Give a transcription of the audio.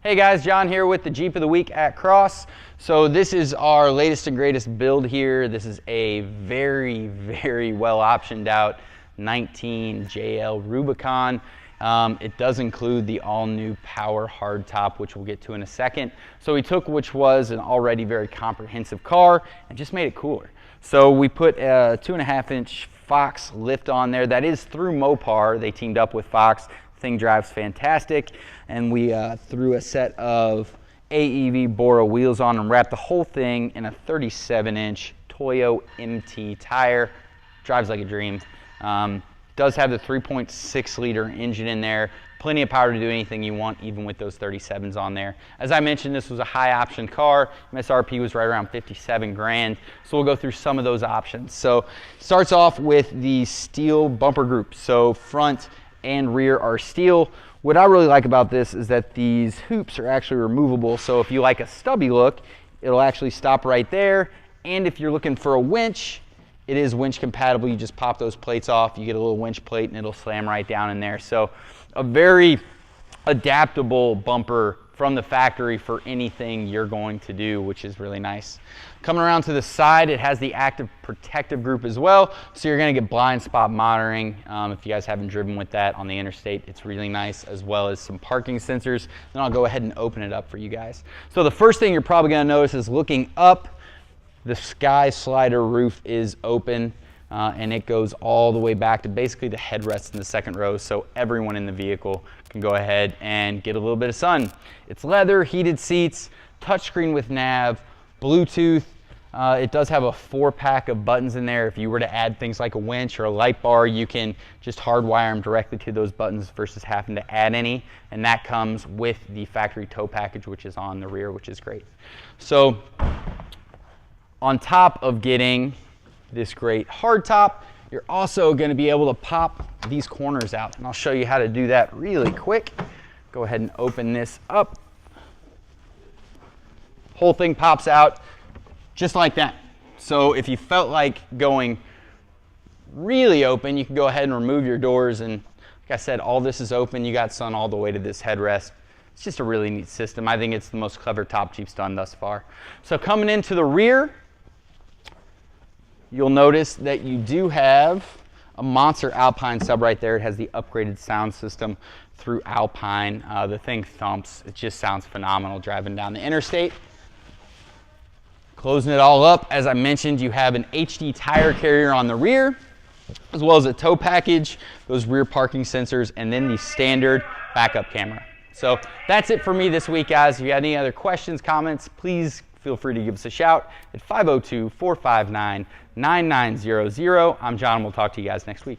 Hey guys, John here with the Jeep of the Week at Cross. So this is our latest and greatest build here. This is a very, very well optioned out 19 JL Rubicon. It does include the all-new power hardtop, which we'll get to in a second. So we took which was an already very comprehensive car and just made it cooler. So we put a 2.5-inch Fox lift on there. That is through Mopar. They teamed up with Fox. Thing drives fantastic, and we threw a set of AEV Bora wheels on and wrapped the whole thing in a 37-inch Toyo MT tire. Drives like a dream. Does have the 3.6 liter engine in there. Plenty of power to do anything you want, even with those 37s on there. As I mentioned, this was a high option car. MSRP was right around 57 grand. So we'll go through some of those options. So starts off with the steel bumper group. So front and rear are steel. What I really like about this is that these hoops are actually removable. So if you like a stubby look, it'll actually stop right there. And if you're looking for a winch, it is winch compatible. You just pop those plates off, you get a little winch plate and it'll slam right down in there. So a very adaptable bumper from the factory for anything you're going to do, which is really nice. Coming around to the side, it has the active protective group as well. So you're gonna get blind spot monitoring. If you guys haven't driven with that on the interstate, it's really nice, as well as some parking sensors. Then I'll go ahead and open it up for you guys. So the first thing you're probably gonna notice is looking up, the sky slider roof is open. And it goes all the way back to basically the headrest in the second row, so everyone in the vehicle can go ahead and get a little bit of sun. It's leather, heated seats, touchscreen with nav, Bluetooth. It does have a 4-pack of buttons in there. If you were to add things like a winch or a light bar, you can just hardwire them directly to those buttons versus having to add any. And that comes with the factory tow package, which is on the rear, which is great. So on top of getting this great hardtop, you're also going to be able to pop these corners out, and I'll show you how to do that really quick. Go ahead and open this up. Whole thing pops out just like that. So if you felt like going really open, you can go ahead and remove your doors, and like I said, all this is open. You got sun all the way to this headrest. It's just a really neat system. I think it's the most clever top Jeep's done thus far. So coming into the rear, you'll notice that you do have a monster Alpine sub right there. It has the upgraded sound system through Alpine. The thing thumps. It just sounds phenomenal driving down the interstate. Closing it all up, as I mentioned, you have an HD tire carrier on the rear, as well as a tow package, those rear parking sensors, and then the standard backup camera. So that's it for me this week, guys. If you have any other questions, comments, please feel free to give us a shout at 502-459-9900. I'm John, and we'll talk to you guys next week.